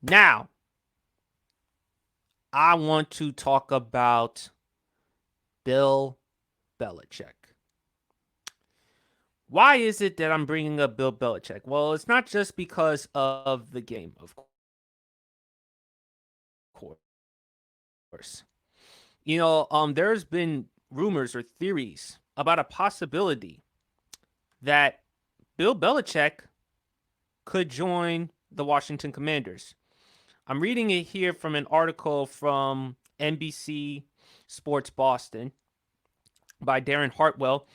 Now, I want to talk about Bill Belichick. Why is it that I'm bringing up Bill Belichick? Well, it's not just because of the game, of course. There's been rumors or theories about a possibility that Bill Belichick could join the Washington Commanders. I'm reading it here from an article from NBC Sports Boston by Darren Hartwell.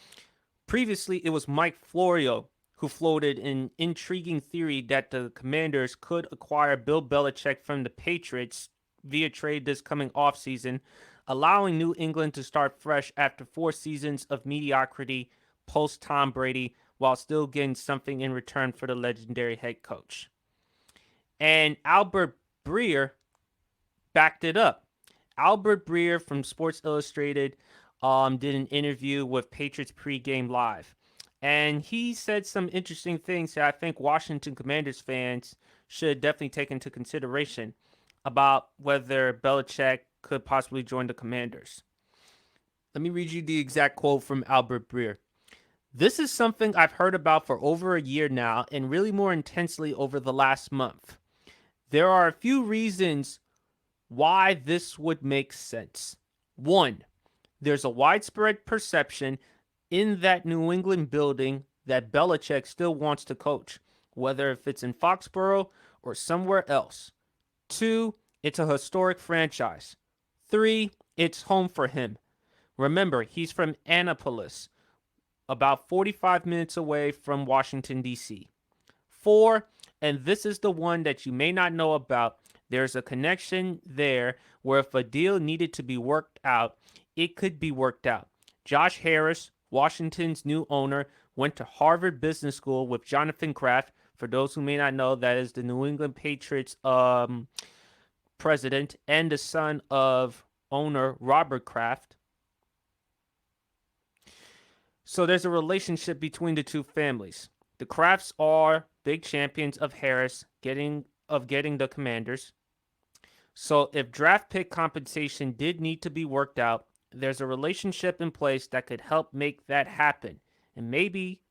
Previously, it was Mike Florio who floated an intriguing theory that the Commanders could acquire Bill Belichick from the Patriots via trade this coming offseason, allowing New England to start fresh after 4 seasons of mediocrity post Tom Brady while still getting something in return for the legendary head coach. And Albert Breer backed it up. Albert Breer from Sports Illustrated did an interview with Patriots pregame live. And he said some interesting things that I think Washington Commanders fans should definitely take into consideration about whether Belichick could possibly join the Commanders. Let me read you the exact quote from Albert Breer. This is something I've heard about for over a year now and really more intensely over the last month. There are a few reasons why this would make sense. One, there's a widespread perception in that New England building that Belichick still wants to coach, whether if it's in Foxborough or somewhere else. Two, it's a historic franchise. Three, it's home for him. Remember, he's from Annapolis, about 45 minutes away from Washington, D.C. Four, and this is the one that you may not know about, there's a connection there where if a deal needed to be worked out, it could be worked out. Josh Harris, Washington's new owner, went to Harvard Business School with Jonathan Kraft. For those who may not know, that is the New England Patriots president and the son of owner Robert Kraft. So there's a relationship between the two families. The Krafts are big champions of Harris getting the Commanders. So if draft pick compensation did need to be worked out, there's a relationship in place that could help make that happen. And maybe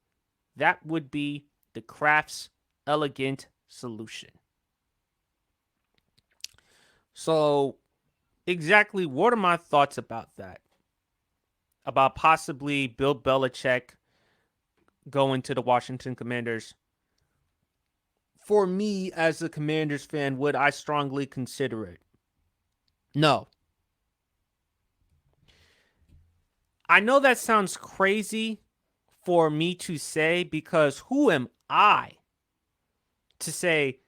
that would be the Krafts' elegant solution. So exactly what are my thoughts about that? About possibly Bill Belichick going to the Washington Commanders. For me, as a Commanders fan, would I strongly consider it? No. I know that sounds crazy for me to say because who am I to say,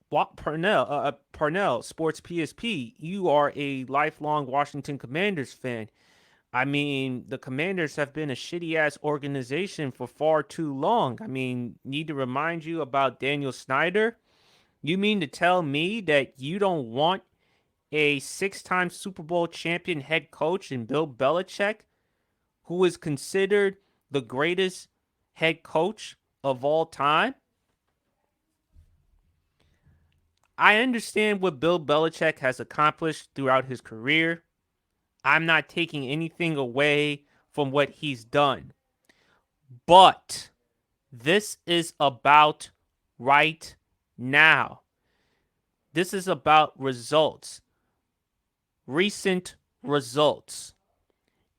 what Parnell, Sports PSP, you are a lifelong Washington Commanders fan. I mean, the Commanders have been a shitty ass organization for far too long. I mean, need to remind you about Daniel Snyder? You mean to tell me that you don't want a 6-time Super Bowl champion head coach in Bill Belichick, who is considered the greatest head coach of all time? I understand what Bill Belichick has accomplished throughout his career. I'm not taking anything away from what he's done. But this is about right now. This is about results, recent results.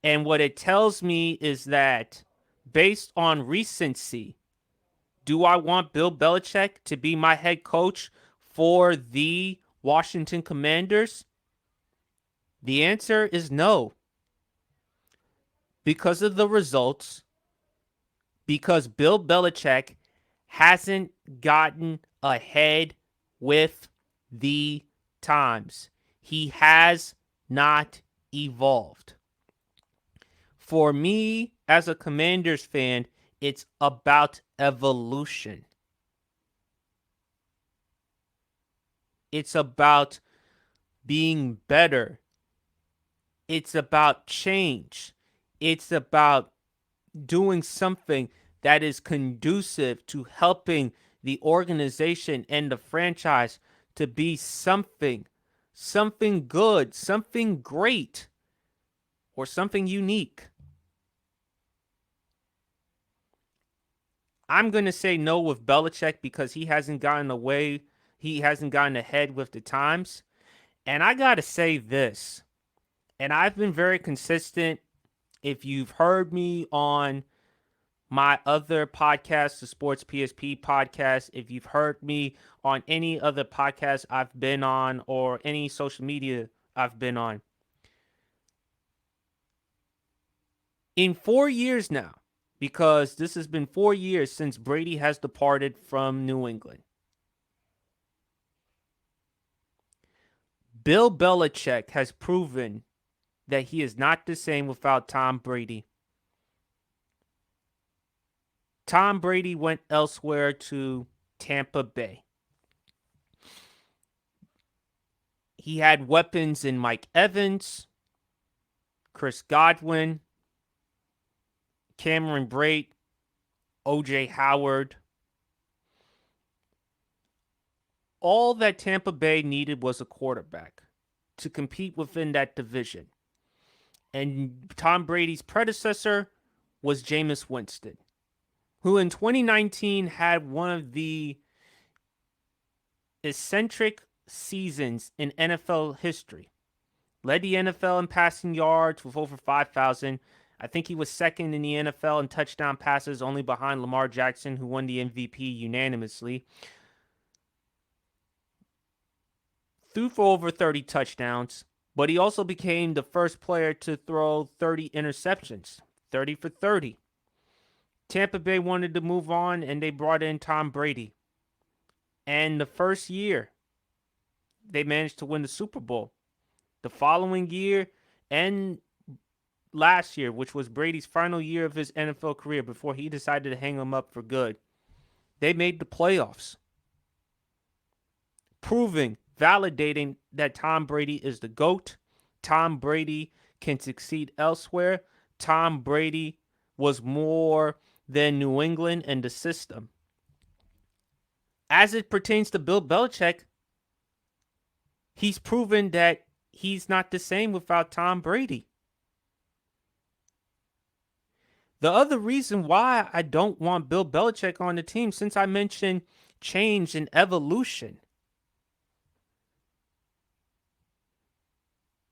And what it tells me is that based on recency, do I want Bill Belichick to be my head coach for the Washington Commanders? The answer is no. Because of the results, because Bill Belichick hasn't gotten ahead with the times. He has not evolved. For me, as a Commanders fan, it's about evolution. It's about being better. It's about change. It's about doing something that is conducive to helping the organization and the franchise to be something good, something great, or something unique. I'm going to say no with Belichick because he hasn't gotten away. He hasn't gotten ahead with the times. And I got to say this, and I've been very consistent. If you've heard me on my other podcast, the Sports PSP podcast, if you've heard me on any other podcast I've been on or any social media I've been on, in 4 years now, because this has been 4 years since Brady has departed from New England, Bill Belichick has proven that he is not the same without Tom Brady. Tom Brady went elsewhere to Tampa Bay. He had weapons in Mike Evans, Chris Godwin, Cameron Brate, O.J. Howard. All that Tampa Bay needed was a quarterback to compete within that division. And Tom Brady's predecessor was Jameis Winston, who in 2019 had one of the eccentric seasons in NFL history. Led the NFL in passing yards with over 5,000. I think he was second in the NFL in touchdown passes, only behind Lamar Jackson, who won the MVP unanimously. Threw for over 30 touchdowns, but he also became the first player to throw 30 interceptions, 30 for 30. Tampa Bay wanted to move on, and they brought in Tom Brady. And the first year, they managed to win the Super Bowl. The following year and last year, which was Brady's final year of his NFL career before he decided to hang him up for good, they made the playoffs, proving, validating that Tom Brady is the GOAT. Tom Brady can succeed elsewhere. Tom Brady was more than New England and the system. As it pertains to Bill Belichick, he's proven that he's not the same without Tom Brady. The other reason why I don't want Bill Belichick on the team, since I mentioned change and evolution,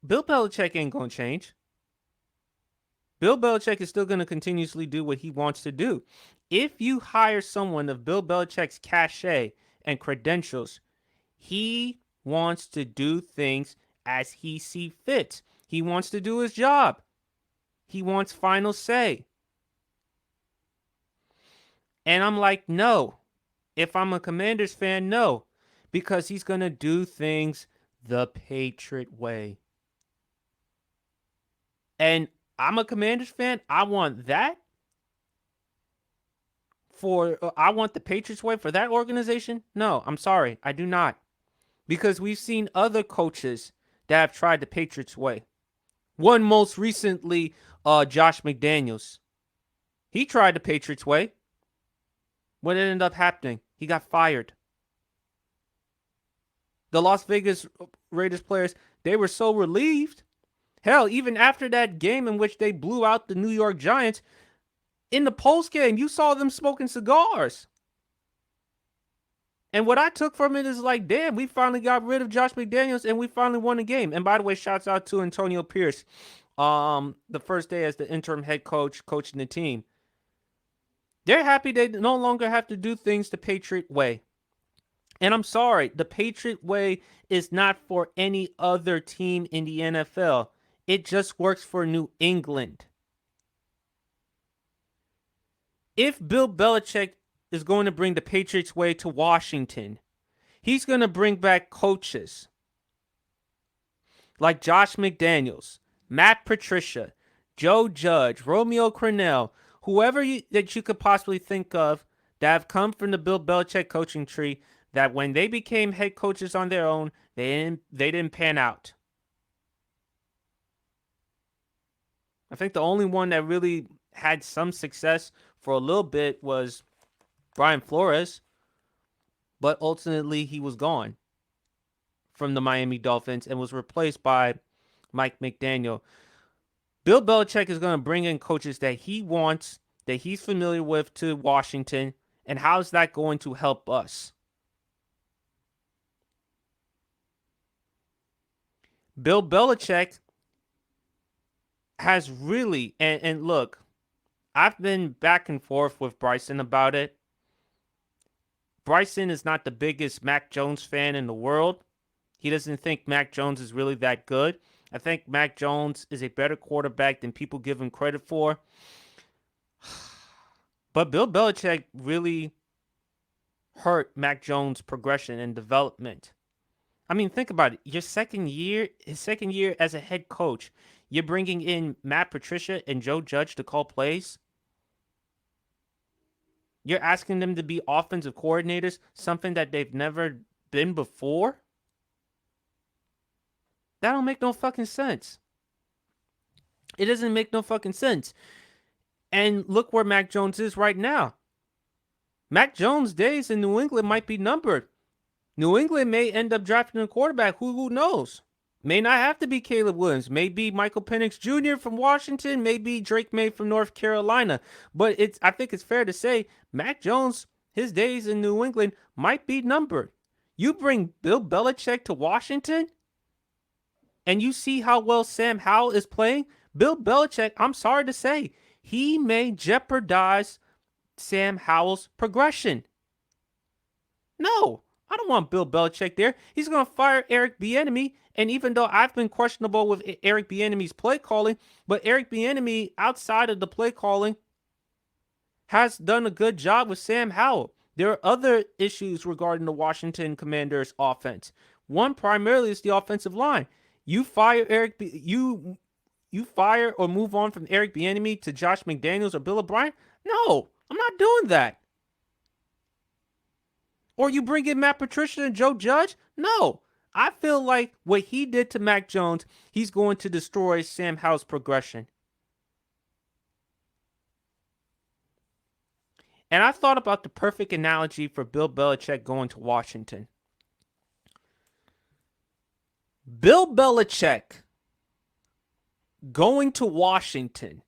Bill Belichick ain't going to change. Bill Belichick is still going to continuously do what he wants to do. If you hire someone of Bill Belichick's cachet and credentials, he wants to do things as he sees fit. He wants to do his job. He wants final say. And I'm like, no. If I'm a Commanders fan, no. Because he's going to do things the Patriot way. And I'm a Commanders fan. I want that. I want the Patriots way for that organization? No, I'm sorry. I do not. Because we've seen other coaches that have tried the Patriots way. One most recently, Josh McDaniels. He tried the Patriots way. What ended up happening? He got fired. The Las Vegas Raiders players, they were so relieved. Hell, even after that game in which they blew out the New York Giants, in the postgame, you saw them smoking cigars. And what I took from it is like, damn, we finally got rid of Josh McDaniels and we finally won the game. And by the way, shouts out to Antonio Pierce, the first day as the interim head coach, coaching the team. They're happy they no longer have to do things the Patriot way. And I'm sorry, the Patriot way is not for any other team in the NFL. It just works for New England. If Bill Belichick is going to bring the Patriots way to Washington, he's going to bring back coaches like Josh McDaniels, Matt Patricia, Joe Judge, Romeo Crennel, whoever that you could possibly think of that have come from the Bill Belichick coaching tree, that when they became head coaches on their own, they didn't pan out. I think the only one that really had some success for a little bit was Brian Flores, but ultimately he was gone. from the Miami Dolphins and was replaced by Mike McDaniel. Bill Belichick is going to bring in coaches that he wants, that he's familiar with to Washington. And how's that going to help us? Bill Belichick has really, and look, I've been back and forth with Bryson about it. Bryson is not the biggest Mac Jones fan in the world. He doesn't think Mac Jones is really that good. I think Mac Jones is a better quarterback than people give him credit for. But Bill Belichick really hurt Mac Jones' progression and development. I mean, think about it. His second year as a head coach, you're bringing in Matt Patricia and Joe Judge to call plays. You're asking them to be offensive coordinators, something that they've never been before. That don't make no fucking sense. It doesn't make no fucking sense. And look where Mac Jones is right now. Mac Jones' days in New England might be numbered. New England may end up drafting a quarterback. Who knows? May not have to be Caleb Williams. Maybe Michael Penix Jr. from Washington. Maybe Drake May from North Carolina. But I think it's fair to say Mac Jones, his days in New England might be numbered. You bring Bill Belichick to Washington, and you see how well Sam Howell is playing. Bill Belichick, I'm sorry to say, he may jeopardize Sam Howell's progression. No, I don't want Bill Belichick there. He's going to fire Eric Bieniemy. And even though I've been questionable with Eric Bieniemy's play calling, but Eric Bieniemy, outside of the play calling, has done a good job with Sam Howell. There are other issues regarding the Washington Commanders offense. One primarily is the offensive line. You fire you fire or move on from Eric Bieniemy to Josh McDaniels or Bill O'Brien? No, I'm not doing that. Or you bring in Matt Patricia and Joe Judge? No. I feel like what he did to Mac Jones, he's going to destroy Sam Howell's progression. And I thought about the perfect analogy for Bill Belichick going to Washington. Bill Belichick going to Washington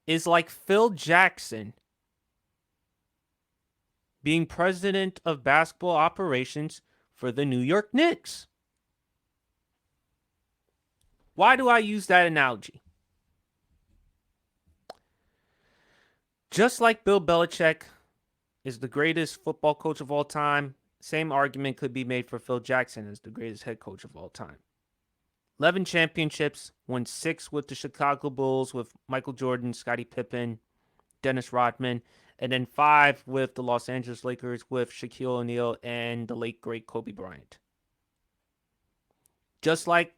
is like Phil Jackson being president of basketball operations for the New York Knicks. Why do I use that analogy? Just like Bill Belichick is the greatest football coach of all time, same argument could be made for Phil Jackson as the greatest head coach of all time. 11 championships, won 6 with the Chicago Bulls with Michael Jordan, Scottie Pippen, Dennis Rodman, and then 5 with the Los Angeles Lakers with Shaquille O'Neal and the late, great Kobe Bryant. Just like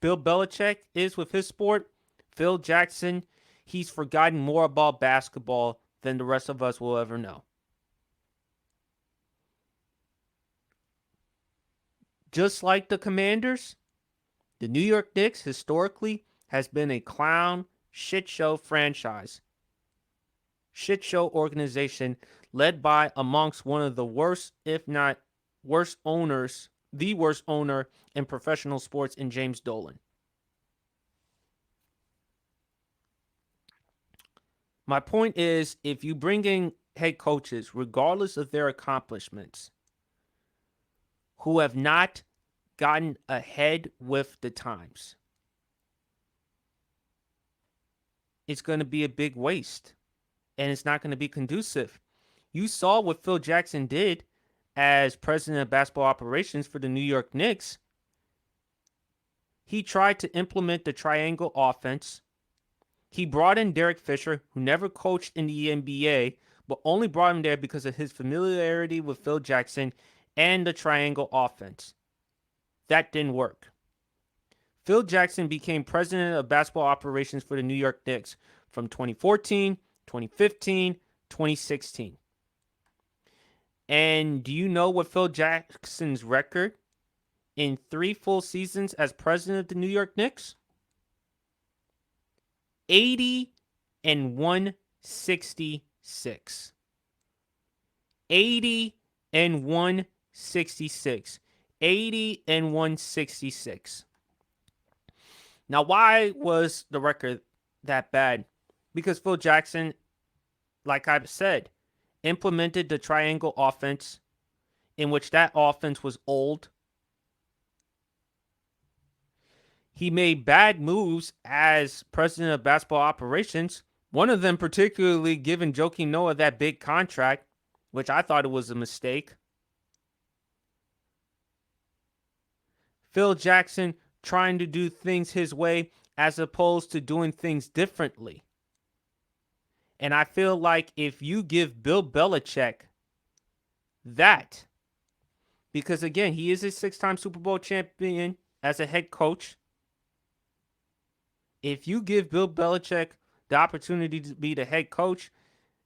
Bill Belichick is with his sport, Phil Jackson, he's forgotten more about basketball than the rest of us will ever know. Just like the Commanders, the New York Knicks historically has been a clown shit show franchise. Shit show organization led by amongst one of the worst, if not worst owners, the worst owner in professional sports in James Dolan. My point is, if you bring in head coaches, regardless of their accomplishments, who have not gotten ahead with the times, it's going to be a big waste. And it's not going to be conducive. You saw what Phil Jackson did as president of basketball operations for the New York Knicks. He tried to implement the triangle offense. He brought in Derek Fisher, who never coached in the NBA, but only brought him there because of his familiarity with Phil Jackson and the triangle offense. That didn't work. Phil Jackson became president of basketball operations for the New York Knicks from 2014, 2015, 2016. And do you know what Phil Jackson's record in 3 full seasons as president of the New York Knicks? 80 and 166. 80 and 166. 66. 80 and 166. Now, why was the record that bad? Because Phil Jackson, like I've said, implemented the triangle offense, in which that offense was old. He made bad moves as president of basketball operations. One of them particularly giving Joakim Noah that big contract, which I thought it was a mistake. Phil Jackson trying to do things his way as opposed to doing things differently. And I feel like if you give Bill Belichick that, because again, he is a 6-time Super Bowl champion as a head coach. If you give Bill Belichick the opportunity to be the head coach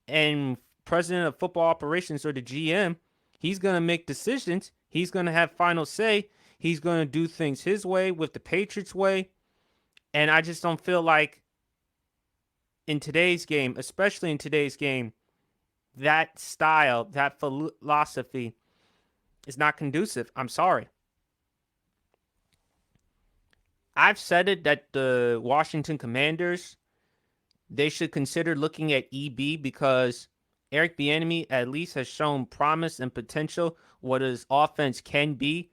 and president of football operations, or the GM, he's going to make decisions. He's going to have final say. He's going to do things his way with the Patriots way. And I just don't feel like in today's game, especially in today's game, that style, that philosophy is not conducive. I'm sorry. I've said it that the Washington Commanders, they should consider looking at EB, because Eric Bieniemy at least has shown promise and potential what his offense can be.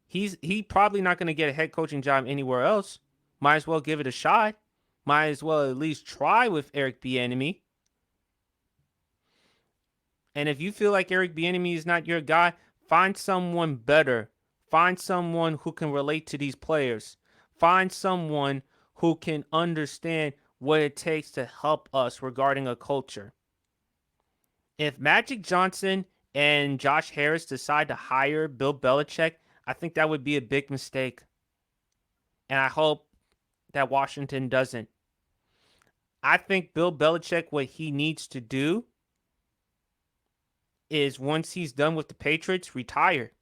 He's probably not going to get a head coaching job anywhere else. Might as well give it a shot. Might as well at least try with Eric Bieniemy. And if you feel like Eric Bieniemy is not your guy, find someone better. Find someone who can relate to these players. Find someone who can understand what it takes to help us regarding a culture. If Magic Johnson and Josh Harris decide to hire Bill Belichick, I think that would be a big mistake. And I hope that Washington doesn't. I think Bill Belichick, what he needs to do is, once he's done with the Patriots, retire.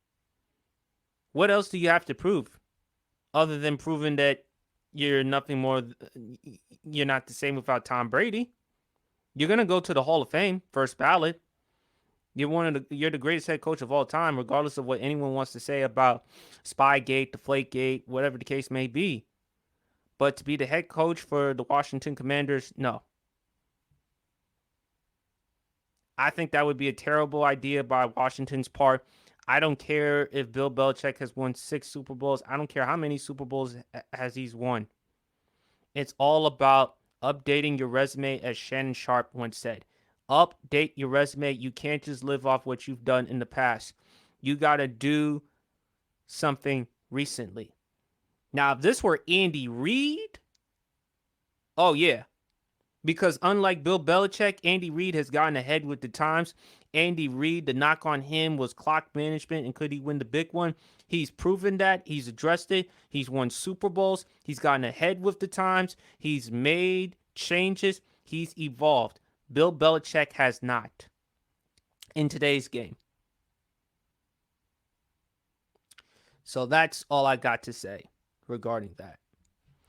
What else do you have to prove other than proving that you're nothing more, you're not the same without Tom Brady? You're going to go to the Hall of Fame, first ballot. You're the greatest head coach of all time, regardless of what anyone wants to say about Spygate, Deflategate, whatever the case may be. But to be the head coach for the Washington Commanders, no. I think that would be a terrible idea by Washington's part. I don't care if Bill Belichick has won 6 Super Bowls. I don't care how many Super Bowls has he's won. It's all about updating your resume, as Shannon Sharp once said. Update your resume. You can't just live off what you've done in the past. You got to do something recently. Now, if this were Andy Reid, oh yeah. Because unlike Bill Belichick, Andy Reid has gotten ahead with the times. Andy Reid, the knock on him was clock management, and could he win the big one? He's proven that. He's addressed it. He's won Super Bowls. He's gotten ahead with the times. He's made changes. He's evolved. Bill Belichick has not in today's game. So that's all I got to say regarding that.